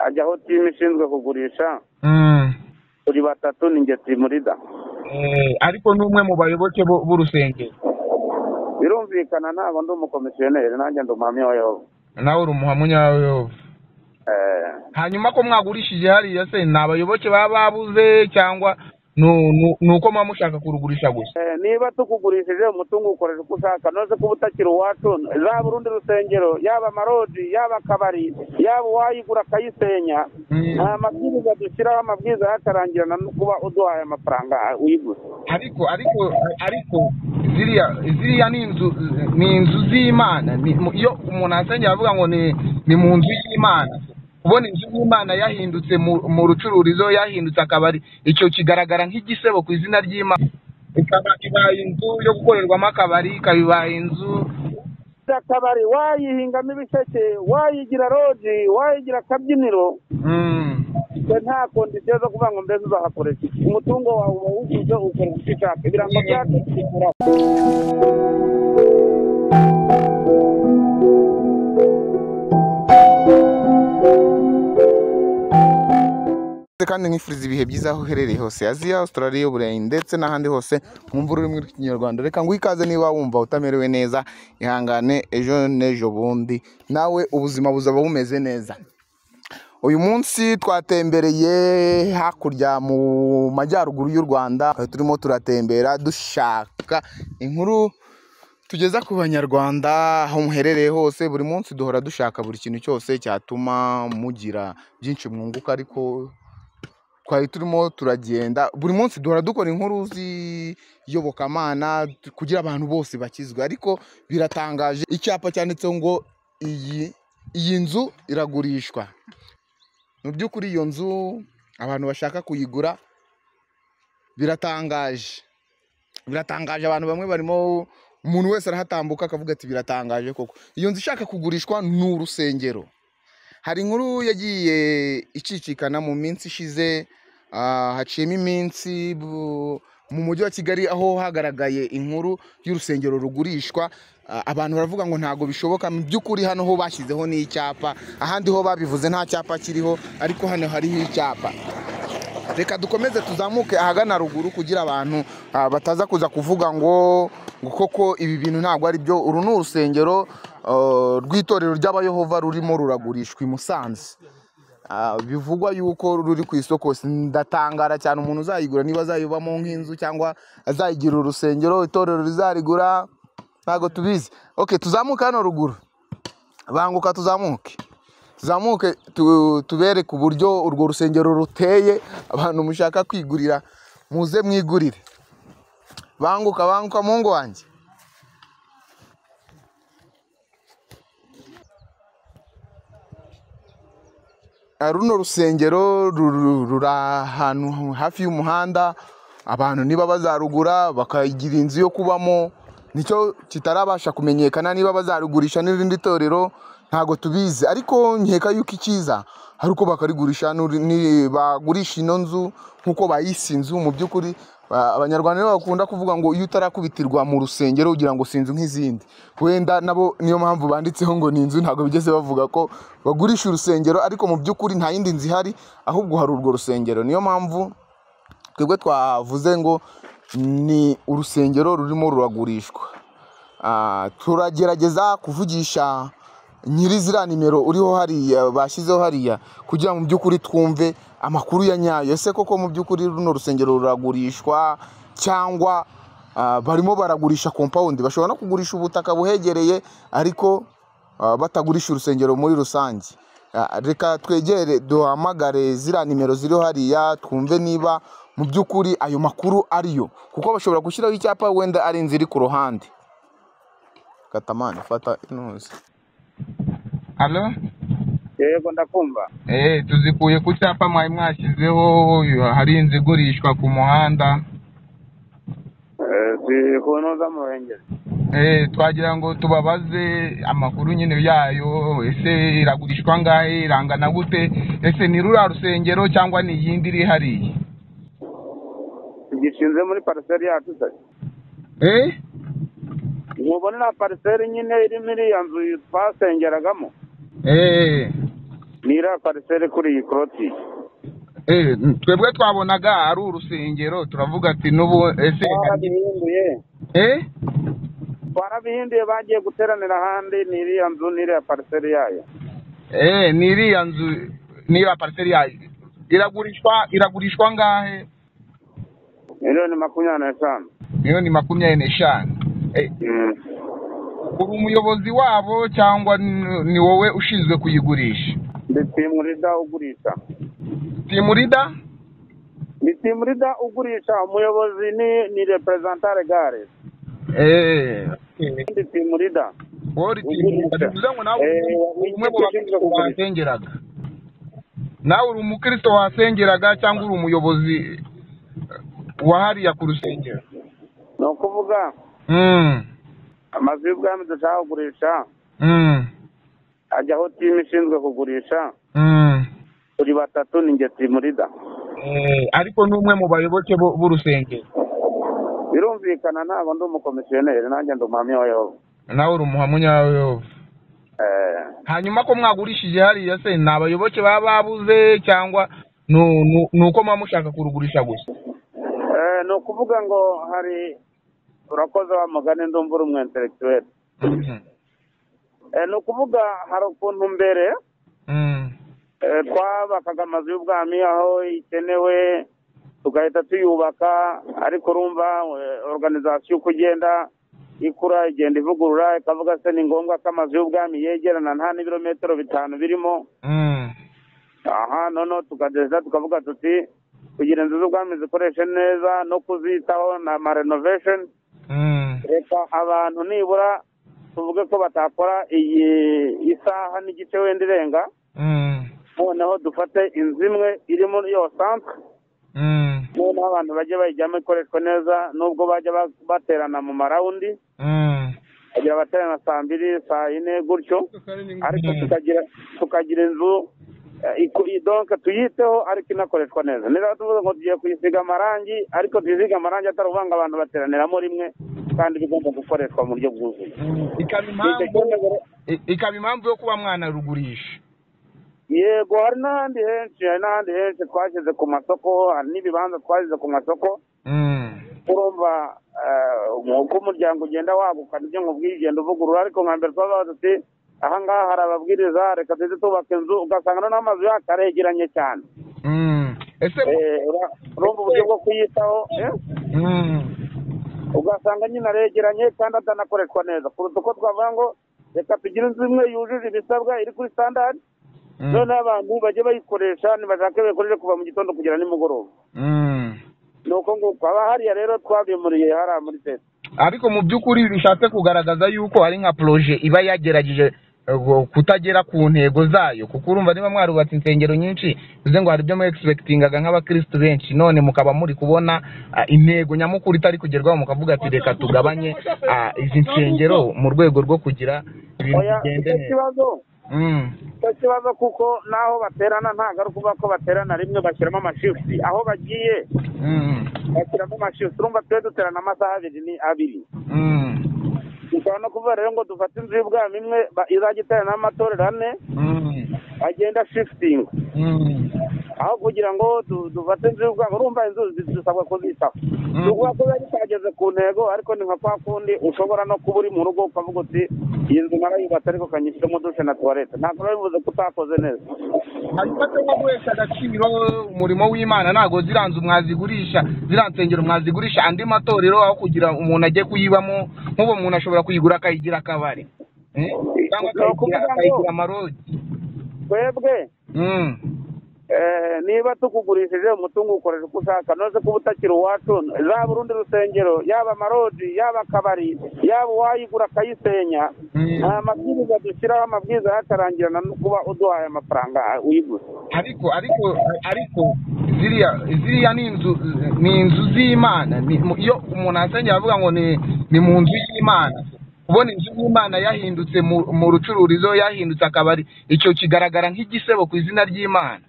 hajyaho timu ishinzwe kugurisha turi batatu ninjye timurida. Ariko n'umwe mu bayoboke b'urusengero. Birumvikana ntabwo ndi umukomisiyoneri, nanjye ndi umuhamya wa Yehova. Nawe uri umuhamya wa Yehova. Hanyuma ko mwagurishije hariya se ni abayoboke baba babuze cyangwa nuko muba mushaka kurugurisha gusa? Niba tukugurishije umutungo ukoresha uko ushaka, noze kuba utakiri uwacu, zaba urundi rusengero, yaba amarodi, yaba akabari, yaba uwayigura akayisenya, nta mabwiriza dushyiraho, amabwiriza yatarangirana no kuba uduhaye amafaranga uyigura. Ariko ziriya ni inzu z'Imana. Iyo umuntu asengera avuga ngo ni mu nzu y'Imana, ubona inzu y'Imana yahindutse mu rucururizo, yahindutse akabari, icyo kigaragara nk'igisebo ku izina ry'Imana. Ibaye inzu yo gukorerwamo akabari, ikabibaye inzu akabari, wayihingamo ibisheke, wayigira roji, wayigira akabyiniro, nta kondisiyo zo kuvuga ngo mbese uzahakoresha iki. Umutungo wawe uba wuzuye, ukora icyo ushaka, ibirango byacu bikuraho. kandi nkifuriza ibihe byiza aho uherereye hose, Aziya, Australia, Uburayi ndetse n'ahandi hose mwumva ururimi rw'ikinyarwanda. Reka ngo ikaze niba wumva utamerewe neza, ihangane, ejo n'ejo bundi nawe ubuzima buzaba bumeze neza. Uyu munsi twatembereye hakurya mu majyaruguru y'u Rwanda, turimo turatembera dushaka inkuru tugeza ku banyarwanda aho muherereye hose. Buri munsi duhora dushaka buri kintu cyose cyatuma mugira byinshi mwunguka, ariko twari turimo turagenda buri munsi duhora dukora inkuru z'iyobokamana kugira abantu bose bakizwe. Ariko biratangaje, icyapa cyanditseho ngo iyi nzu iragurishwa. Mu by'ukuri iyo nzu abantu bashaka kuyigura, biratangaje. Abantu bamwe barimo, umuntu wese arahatambuka akavuga ati biratangaje koko. Iyo nzu ishaka kugurishwa ni urusengero. Hari inkuru yagiye icicikana mu minsi ishize, haciyemo iminsi mu mujyi wa Kigali aho hagaragaye inkuru y'urusengero rugurishwa. Abantu baravuga ngo ntago bishoboka. Mu by'ukuri hano ho bashyizeho n'icyapa, ahandi ho babivuze nta cyapa kiriho, ariko hano hariho icyapa. Reka dukomeze tuzamuke ahagana ruguru kugira abantu bataza kuza kuvuga ngo koko ibi bintu ntabwo ari byo. Uru ni urusengero rw'itorero ry'abayehova rurimo ruragurishwa i Musanze. Bivugwa yuko ruri ku isoko. Ndatangara cyane umuntu uzayigura, niba azayibamo nk'inzu cyangwa azayigira urusengero, itorero rizarigura, ntabwo tubizi. Okay, tuzamuke hano ruguru, banguka tuzamuke tubereke uburyo urwo rusengero ruteye. Abantu mushaka kwigurira muze mwigurire. Banguka mungu wanjye. Runo rusengero ruri ahantu hafi y'umuhanda. Abantu niba bazarugura bakagira inzu yo kubamo, nicyo kitarabasha kumenyekana. Niba bazarugurisha n'irindi torero ntago tubizi, ariko nkeka yuko ikiza hari uko bakarigurisha, bagurisha ino nzu nkuko bayise inzu. Mu by'ukuri abanyarwanda bakunda kuvuga ngo iyo utarakubitirwa mu rusengero ugira ngo si inzu nk'izindi. Wenda nabo niyo mpamvu banditseho ngo ni inzu, ntago bigeze bavuga ko bagurisha urusengero, ariko mu by'ukuri nta yindi nzu ihari, ahubwo hari urwo rusengero. Niyo mpamvu twebwe twavuze ngo ni urusengero rurimo ruragurishwa. Turagerageza kuvugisha nyiri ziriya nimero uriho hariya bashyizeho hariya, kugira mu by'ukuri twumve amakuru ya nyayo. Ese koko mu by'ukuri runo rusengero ruragurishwa cyangwa barimo baragurisha compound? Bashobora no kugurisha ubutaka buhegereye, ariko batagurisha urusengero muri rusange. Reka twegere duhamagare ziriya nimero ziriho hariya, twumve niba mu by'ukuri ayo makuru ariyo, kuko bashobora gushyiraho icyapa wenda ari inzu iri ku ruhande. Katamani fata inuzi. Halo? Yego ndakumva. Tuzikuye ku cyapa mwari mwashyizeho hari inzu igurishwa ku muhanda. Zikunoza mu Ruhengeri. Twagira ngo tubabaze amakuru nyine yayo. Ese iragurishwa ngahe, irangana gute? Ese ni rura rusengero cyangwa ni yindi iri hariya? Gishinze muri parcelle yacu se. Mubona na parcelle nyine iri muri ya nzu twasengeragamo. ni iriya pariseri kuri iyi koroti. twebwe twabonaga ari urusengero turavuga ati n'ubu ese twarabihinduye bagiye guteranira ahandi. ni iriya nzu ni iriya pariseri yayo. ni iriya nzu ni iriya pariseri yayo iragurishwa ngahe? miliyoni 25. miliyoni 25. uri umuyobozi wabo cyangwa ni wowe ushinzwe kuyigurisha? Ndi timurida ugurisha. Timurida? Ndi timurida ugurisha. Umuyobozi ni representante gare. Ndi timurida. Ori timurida. Bivuze ngo nawe umwe mu bakristo wasengeraga. Nawe uri umukristo wasengeraga cyangwa uri umuyobozi wahariya ku rusengero? Ni ukuvuga amazu y'ubwami dushaka kugurisha ajyaho timu ishinzwe kugurisha. turi batatu ni nge timurida. ariko n'umwe mu bayoboke b'urusengero? birumvikana ntabwo ndi umukomisiyoneri, nanjye ndi umuhamya wa Yehova. nawe uri umuhamya wa Yehova. hanyuma ko mwagurishije hariya se ni abayoboke baba babuze cyangwa ni uko muba mushaka kurugurisha gusa? ni ukuvuga ngo hari urakoze wa mugani ndumva uri umwentelektuel. ni ukuvuga hari ukuntu mbere twabakaga amazu y'ubwami aho ikenewe tugahita tuyubaka, ariko urumva organization uko igenda ikura igenda ivugurura ikavuga se ni ngombwa ko amazu y'ubwami yegerana nta n'ibirometero 5 birimo. noneho tukageza tukavuga tuti kugira inzu z'ubwami zikoreshe neza no kuzitaho na renovation, reka abantu nibura tuvuge ko batakora iyi isaha n'igice wenda irenga, noneho dufate inzu imwe iri muri iyo centre, noneho abantu bajye bayijyamo ikoreshwa neza, nubwo bajya baterana mu marawundi, bagira baterana saa 2 saa 4 gutyo, ariko tukagira inzu donc tuyiteho ariko inakoreshwa neza. Niba tuvuga ngo tugiye kuyisiga amarangi, ariko tuyisiga amarangi atari uvanga abantu bateraniramo rimwe, kandi bigomba gukoreshwa mu buryo bwuzuye. ikaba impamvu yo kuba mwana rugurisha? Yego, hari n'ahandi henshi twashyize ku masoko, hari n'ibibanza twashyize ku masoko. urumva uko umuryango ugenda waguka nibyo nkubwiye ugenda uvugurura, ariko nka mbere twabaza tuti aha ngaha hari ababwiriza, reka tuze tubaka inzu, ugasanga n'amazu yacu aregeranye cyane. urumva uburyo bwo kuyitaho ugasanga nyine aregeranye kandi atanakoreshwa neza, kuruta uko twavuga ngo reka tugire inzu imwe yujuje ibisabwa iri kuri standard, noneho abantu bajye bayikoresha nibashake bayikoreshe kuva mu gitondo kugera nimugoroba. nuko nguko aba hariya rero twabimuriye hariya muri tete. ariko mu by'ukuri bishatse kugaragaza yuko ari nka projet iba yagerageje kutagera ku ntego zayo, kuko urumva niba mwarubatse insengero nyinshi bivuze ngo hari ibyo mu expectingaga nk'abakristo benshi, none mukaba muri kubona intego nyamukuru itari kugerwaho, mukavuga ati reka tugabanye izi nsengero mu rwego rwo kugira ibintu bigende neza. ikibazo kuko naho baterana ntabwo ari ukuvuga ko baterana rimwe, bashyiramo amashifuti aho bagiye bashyiramo amashifuti. urumva twe duterana amasaha 2 dushobora no kuvuga rero ngo dufate inzu y'ubwami imwe izajya iterana n'amatorero 4 agenda shifutinga, aho kugira ngo dufate inzu y'ubwami. urumva inzu dusabwa kuzitaho, tuvuga ko biba bitageze ku ntego, ariko ni nka kwa kundi ushobora no kuba uri mu rugo ukavuga uti iyi nzu narayubatse ariko kanyishyiramo dushe na tuwarete, ntabwo biba bivuze ko utakoze neza. hanyuma se nko guhesha agaciro umurimo w'Imana, ntabwo ziriya nzu mwazigurisha, ziriya nsengero mwazigurisha andi matorero, aho kugira umuntu ajye kuyibamo, nk'ubu umuntu ashobora kuyigura akayigira akabari cyangwa akayigira amarogi. twebwe niba tukugurishije umutungo ukoresha uko ushaka, noze kuba utakiri uwacu, zaba urundi rusengero, yaba amaroji, yaba akabari, yaba uwayigura akayisenya, amabwiriza dushyiraho, amabwiriza yatarangirana no kuba uduhaye amafaranga uyiguze. ariko ziriya ni inzu z'Imana. iyo umuntu asengera avuga ngo ni mu nzu y'Imana, ubona inzu y'Imana yahindutse mu rucururizo, yahindutse akabari, icyo kigaragara nk'igisebo ku izina ry'Imana.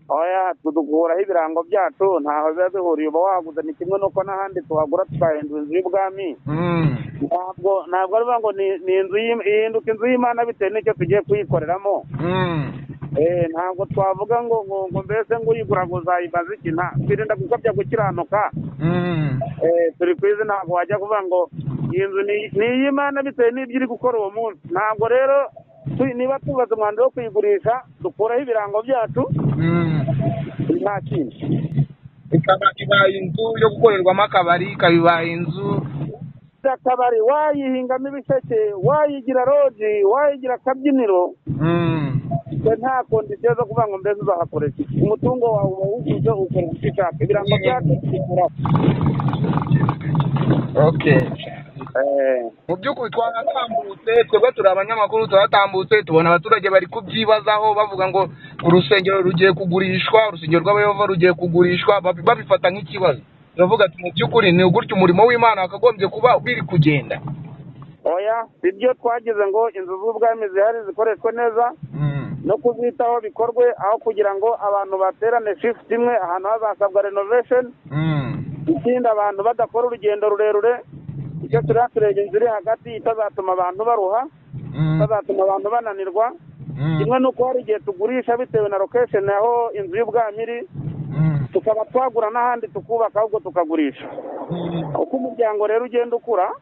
oya, tudukuraho ibirango byacu, ntaho biba bihuriye. uba waguze ni kimwe nuko n'ahandi tuhagura tukahindura inzu y'ubwami. ntabwo ari ngo ni inzu ihinduka inzu y'Imana bitewe n'icyo tugiye kuyikoreramo. ntabwo twavuga ngo mbese ngo uyigura ngo uzayibaza iki, twirinda gukabya gukiranuka. Turi ku izi, ntabwo wajya kuvuga ngo iyi nzu ni iy'Imana bitewe n'ibyo iri gukora uwo munsi. Ntabwo rero niba tubaza umwanzuro wo kuyigurisha dukuraho ibirango byacu, nta kindi. Ikaba ibaye inzu yo gukorerwamo akabari, ikaba ibaye inzu akabari, wayihingamo ibisheke, wayigira roji, wayigira akabyiniro, nta kondisiyo zo kuvuga ngo mbese uzahakoresha iki. Umutungo wawe uba wuzuye, ukora icyo ushaka, ibirango byacu bikuraho. mu by'ukuri twaratambutse, twebwe turi abanyamakuru, turatambutse tubona abaturage bari kubyibazaho bavuga ngo urusengero rugiye kugurishwa, urusengero rw'Abayehova rugiye kugurishwa, babifata nk'ikibazo. turavuga ati mu by'ukuri ni gutyo umurimo w'Imana wakagombye kuba biri kugenda. Oya, sibyo twagize ngo inzu z'ubwami zihari zikoreshwe neza, no kuzitaho bikorwe, aho kugira ngo abantu baterane shift imwe ahantu hazasabwa renovation. Ikindi abantu badakora urugendo rurerure, icyo turaturebye inzu iri hagati itazatuma abantu baruha, itazatuma abantu bananirwa. Kimwe nuko hari igihe tugurisha bitewe na location aho inzu y'ubwami iri, tukaba twagura n'ahandi tukubaka ahubwo tukagurisha. Uko umuryango rero ugenda ukura,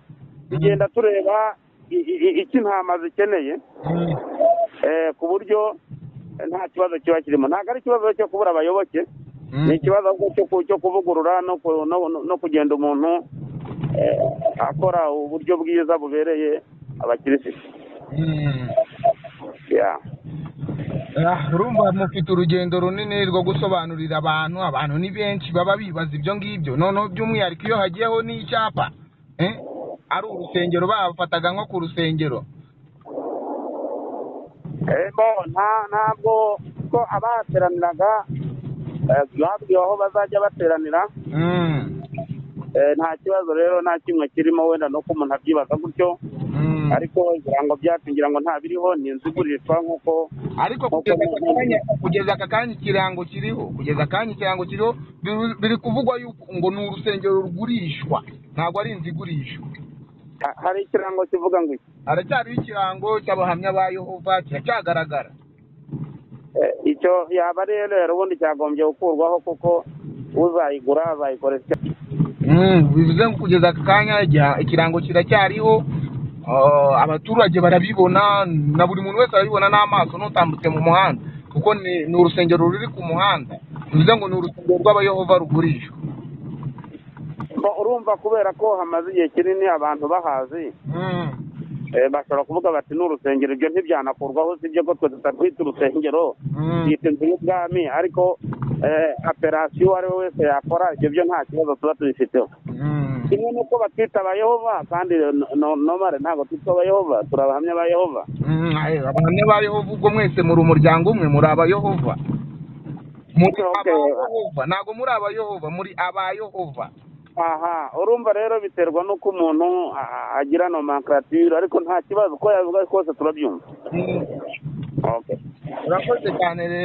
tugenda tureba iki intama zikeneye, ku buryo nta kibazo kiba kirimo. Ntabwo ari ikibazo cyo kubura abayoboke, ni ikibazo cyo kuvugurura no kugenda umuntu akora uburyo bwiza bubereye abakirisitu. Urumva mufite urugendo runini rwo gusobanurira abantu ni benshi baba bibaza ibyo ngibyo, noneho by'umwihariko iyo hagiyeho n'icyapa ari urusengero, babafataga nko ku rusengero. Ntabwo ko abahateraniraga babwiwe aho bazajya bateranira, nta kibazo rero nta kimwe kirimo, wenda no ko umuntu abyibaza gutyo, ariko ibirango byacu ngira ngo nta biriho, ni inzu igurishwa nk'uko. Ariko kugeza aka kanya ikirango kiriho, biri kuvugwa yuko ngo ni urusengero rugurishwa, ntabwo ari inzu igurishwa. Hari ikirango kivuga ngo iki? Haracyariho ikirango cy'abahamya ba Yehova, kiracyagaragara. Icyo yaba rero ubundi cyagombye gukurwaho, kuko uzayigura azayikoresha. Bivuze ngo kugeza aka kanya ikirango kiracyariho, abaturage barabibona, na buri muntu wese arabibona n'amaso n'utambutse mu muhanda, kuko ni urusengero ruri ku muhanda. Bivuze ngo ni urusengero rw'Abayehova rugurishwa. Urumva kubera ko hamaze igihe kinini abantu bahazi, bashobora kuvuga bati ni urusengero, ibyo ntibyanakurwaho, usibye ko twe tutarwita urusengero, yita inzu y'ubwami, ariko operasiyo uwo ari we wese yakora, ibyo byo nta kibazo tuba tubifiteho. Kimwe n'uko batwita Abayehova, kandi nomare ntabwo twitwa Abayehova, turi abahamya ba Yehova. Abahamya ba Yehova ubwo mwese muri umuryango umwe, muri Abayehova. Ntabwo muri Abayehova, muri Abayehova. Urumva rero biterwa n'uko umuntu agira nomenclature, ariko nta kibazo, uko yabivuga kose turabyumva. Urakoze cyane rero.